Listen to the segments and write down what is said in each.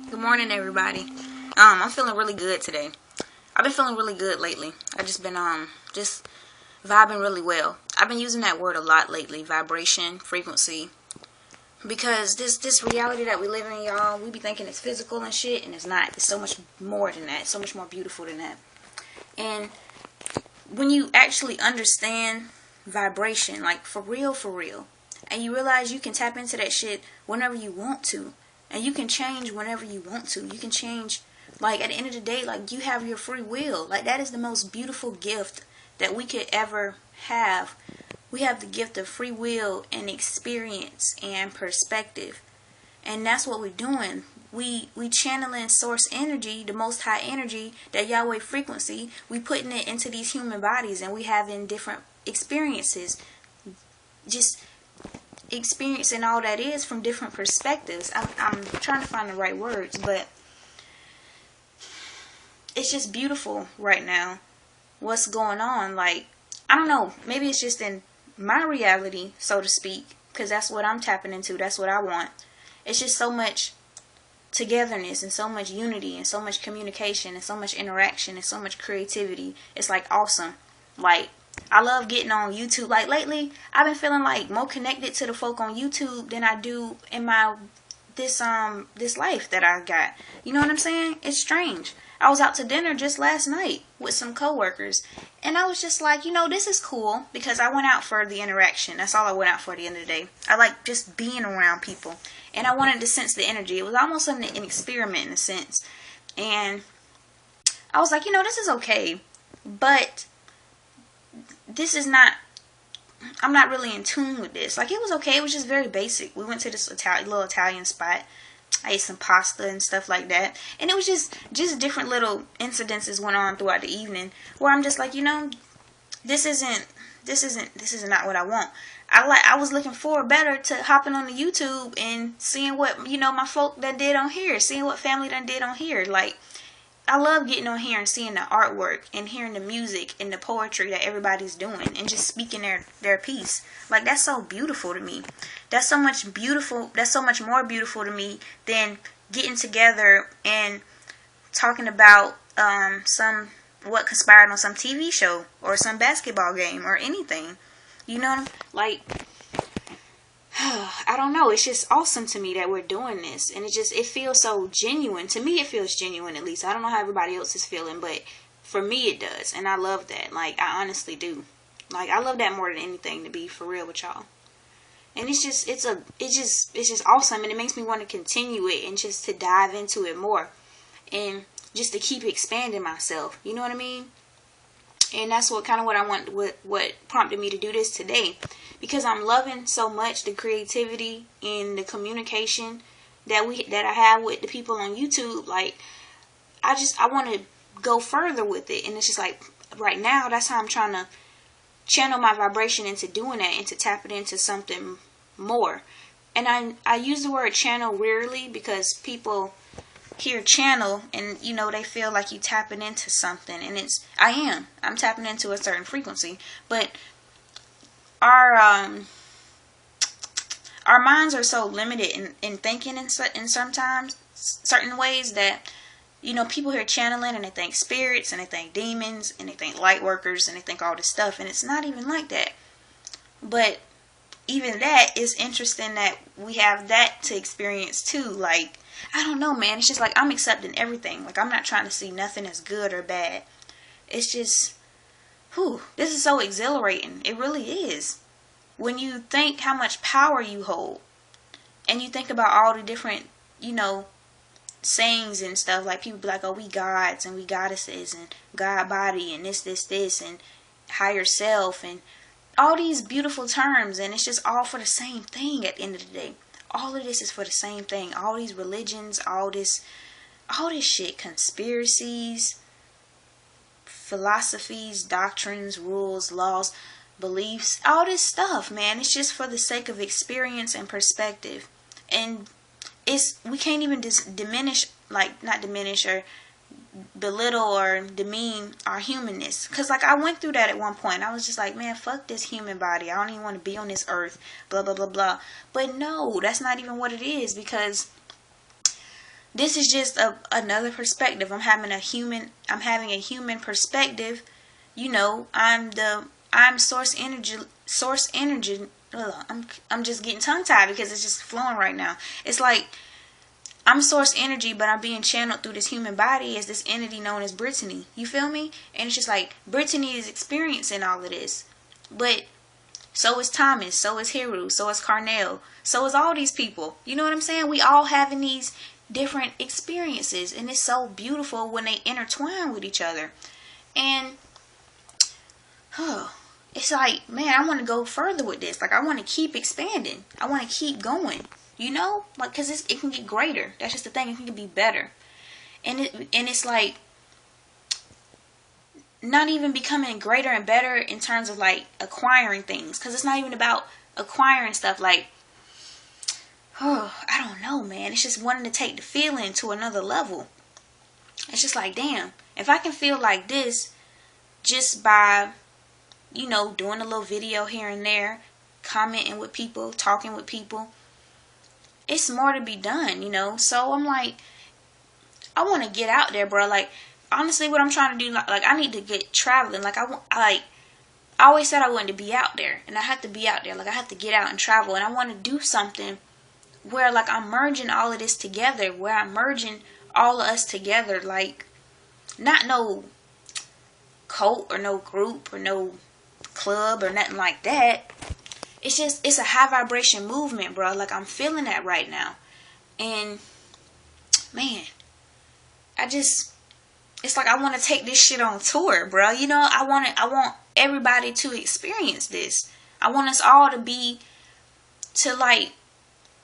Good morning, everybody. I'm feeling really good today. I've been feeling really good lately. I just been just vibing really well. I've been using that word a lot lately, vibration, frequency, because this reality that we live in, y'all, we be thinking it's physical and shit, and it's not. It's so much more than that. It's so much more beautiful than that. And when you actually understand vibration, like for real, and you realize you can tap into that shit whenever you want to. And you can change whenever you want to. You can change, like, at the end of the day, like, you have your free will. Like, that is the most beautiful gift that we could ever have. We have the gift of free will and experience and perspective. And that's what we're doing. We channeling source energy, the most high energy, that Yahweh frequency. We putting it into these human bodies, and we having different experiences. Just experiencing all that is from different perspectives. I'm trying to find the right words, but it's just beautiful right now what's going on. Like, I don't know, maybe it's just in my reality, so to speak, because that's what I'm tapping into. That's what I want. It's just so much togetherness and so much unity and so much communication and so much interaction and so much creativity. It's like awesome. Like, I love getting on YouTube. Like, lately, I've been feeling like more connected to the folk on YouTube than I do in my this life that I got. You know what I'm saying? It's strange. I was out to dinner just last night with some coworkers, and I was just like, this is cool, because I went out for the interaction. That's all I went out for at the end of the day. I like just being around people, and I wanted to sense the energy. It was almost an experiment in a sense, and I was like, this is okay, but this is not, I'm not really in tune with this. Like, it was okay. It was just very basic. We went to this little Italian spot. I ate some pasta and stuff like that. And it was just different little incidences went on throughout the evening where I'm just like, this is not what I want. I was looking forward better to hopping on the YouTube and seeing what, my folk done did on here, seeing what family done did on here. Like, I love getting on here and seeing the artwork and hearing the music and the poetry that everybody's doing and just speaking their piece. Like, that's so beautiful to me. That's so much more beautiful to me than getting together and talking about what conspired on some TV show or some basketball game or anything. Like, I don't know. It's just awesome to me that we're doing this. And it feels so genuine. To me, it feels genuine, at least. I don't know how everybody else is feeling, but for me, it does. And I love that. Like, I honestly do. Like, I love that more than anything, to be for real with y'all. And it's just awesome. And it makes me want to continue it and just to dive into it more. And just to keep expanding myself. You know what I mean? And that's what I want, what prompted me to do this today. Because I'm loving so much the creativity and the communication that I have with the people on YouTube. Like, I want to go further with it. And it's just like, right now, that's how I'm trying to channel my vibration into doing that and to tap it into something more. And I use the word channel rarely because people hear channel and they feel like you tapping into something, and I'm tapping into a certain frequency, but our minds are so limited in thinking in sometimes certain ways that people hear channeling and they think spirits and they think demons and they think light workers and they think all this stuff, and it's not even like that. But even that is interesting that we have that to experience too. Like, I don't know, man. It's just like I'm accepting everything. Like, I'm not trying to see nothing as good or bad. It's just, this is so exhilarating. It really is. When you think how much power you hold, and you think about all the different, sayings and stuff. Like, people be like, oh, we gods and we goddesses and God body and this and higher self and all these beautiful terms, and it's just all for the same thing at the end of the day. All of this is for the same thing. All these religions, all this shit, conspiracies, philosophies, doctrines, rules, laws, beliefs, all this stuff, man. It's just for the sake of experience and perspective. And we can't even diminish, like, not diminish or belittle or demean our humanness. Because, like, I went through that at one point. I was just like, man, fuck this human body. I don't even want to be on this earth. Blah, blah, blah, blah. But no, that's not even what it is. Because this is just another perspective. I'm having a human perspective. You know, I'm source energy. Ugh, I'm just getting tongue tied because it's just flowing right now. It's like I'm source energy, but I'm being channeled through this human body as this entity known as Brittany. You feel me? And it's just like Brittany is experiencing all of this. But so is Thomas, so is Hiru, so is Carnell, so is all these people. You know what I'm saying? We all having these different experiences, and it's so beautiful when they intertwine with each other. And it's like, man, I want to go further with this. Like, I want to keep expanding. I want to keep going. You know, like, because it can get greater. That's just the thing. It can be better. And it's like not even becoming greater and better in terms of like acquiring things. Because it's not even about acquiring stuff. Like, I don't know, man. It's just wanting to take the feeling to another level. It's just like, damn, if I can feel like this just by, you know, doing a little video here and there, commenting with people, talking with people, it's more to be done, you know. So I'm like, I want to get out there, bro. Like, honestly, what I'm trying to do, like I need to get traveling. Like, I always said I wanted to be out there, and I have to be out there. Like, I have to get out and travel, and I want to do something where, like, I'm merging all of this together, where I'm merging all of us together, like, not no cult or no group or no club or nothing like that. It's just, it's a high vibration movement, bro. Like, I'm feeling that right now. And, man, it's like I want to take this shit on tour, bro. You know, I want everybody to experience this. I want us all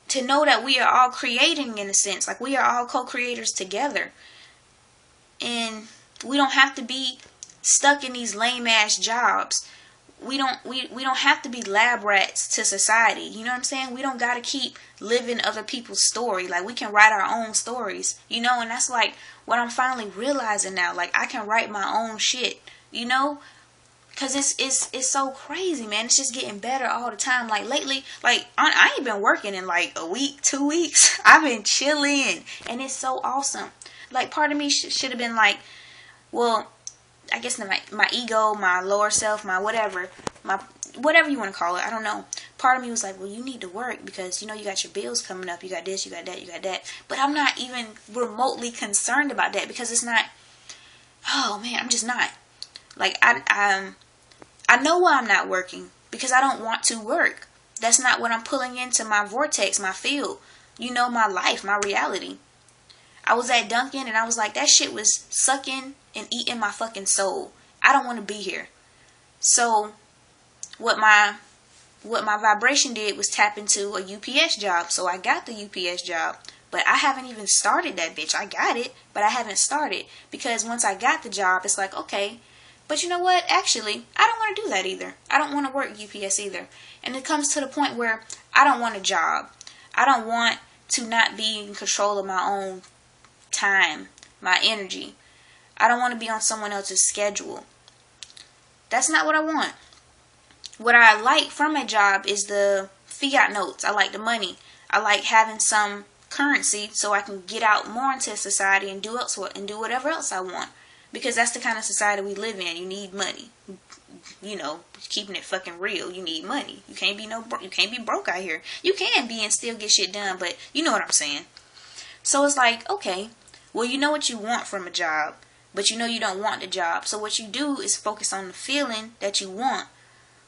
to know that we are all creating, in a sense. Like, we are all co-creators together. And we don't have to be stuck in these lame ass jobs. We don't have to be lab rats to society. You know what I'm saying? We don't got to keep living other people's story. Like, we can write our own stories, you know? And that's like what I'm finally realizing now. Like, I can write my own shit, you know? Cause it's so crazy, man. It's just getting better all the time. Like, lately, like, I ain't been working in like a week, 2 weeks. I've been chilling, and it's so awesome. Like, part of me should have been like, well, I guess my ego, my lower self, my whatever you want to call it, I don't know. Part of me was like, well, you need to work because, you know, you got your bills coming up, you got this, you got that, you got that. But I'm not even remotely concerned about that because it's not, oh man, I'm just not. Like, I know why I'm not working, because I don't want to work. That's not what I'm pulling into my vortex, my field, you know, my life, my reality. I was at Dunkin' and I was like, that shit was sucking and eating my fucking soul. I don't want to be here. So what my vibration did was tap into a UPS job. So I got the UPS job, but I haven't even started that bitch. I got it, but I haven't started, because once I got the job, it's like, okay, but you know what? Actually, I don't want to do that either. I don't want to work UPS either. And it comes to the point where I don't want a job. I don't want to not be in control of my own time, my energy. I don't want to be on someone else's schedule. That's not what I want. What I like from a job is the fiat notes. I like the money. I like having some currency so I can get out more into society and do whatever else I want. Because that's the kind of society we live in. You need money. You know, keeping it fucking real. You need money. You can't be broke out here. You can be and still get shit done, but you know what I'm saying. So it's like, okay, well, you know what you want from a job, but you know you don't want the job. So what you do is focus on the feeling that you want.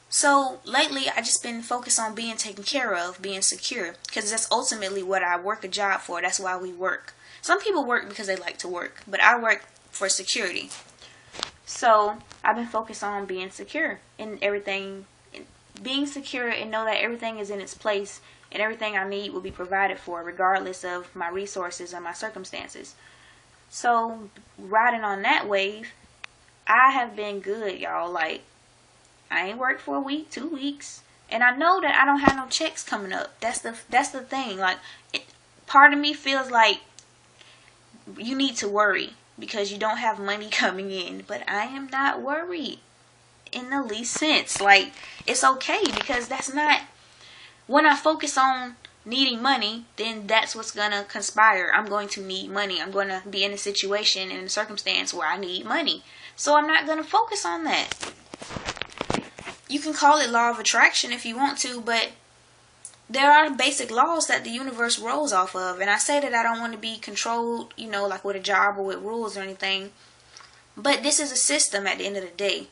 So lately, I just been focused on being taken care of, being secure, because that's ultimately what I work a job for. That's why we work. Some people work because they like to work, but I work for security. So I've been focused on being secure in everything, being secure, and know that everything is in its place and everything I need will be provided for, regardless of my resources or my circumstances. So riding on that wave, I have been good, y'all. Like, I ain't worked for a week, 2 weeks, and I know that I don't have no checks coming up. That's the thing. Like, part of me feels like you need to worry because you don't have money coming in, but I am not worried in the least sense. Like, it's okay, because that's not, when I focus on needing money, then that's what's going to conspire. I'm going to need money. I'm going to be in a situation, in a circumstance where I need money. So I'm not going to focus on that. You can call it law of attraction if you want to, but there are basic laws that the universe rolls off of. And I say that I don't want to be controlled, like with a job or with rules or anything. But this is a system at the end of the day.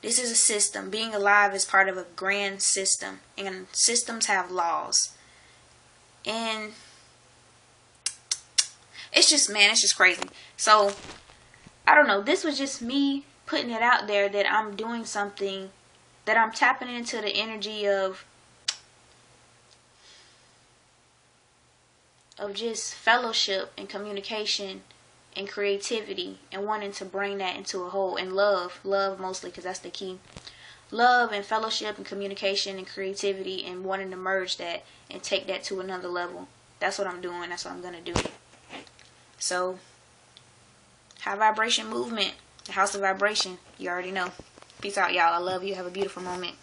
This is a system. Being alive is part of a grand system. And systems have laws. And it's just crazy. So, I don't know. This was just me putting it out there that I'm doing something, that I'm tapping into the energy of just fellowship and communication and creativity, and wanting to bring that into a whole, and love mostly, because that's the key. Love and fellowship and communication and creativity, and wanting to merge that and take that to another level. That's what I'm doing. That's what I'm going to do. So, high vibration movement, the house of vibration. You already know. Peace out, y'all. I love you. Have a beautiful moment.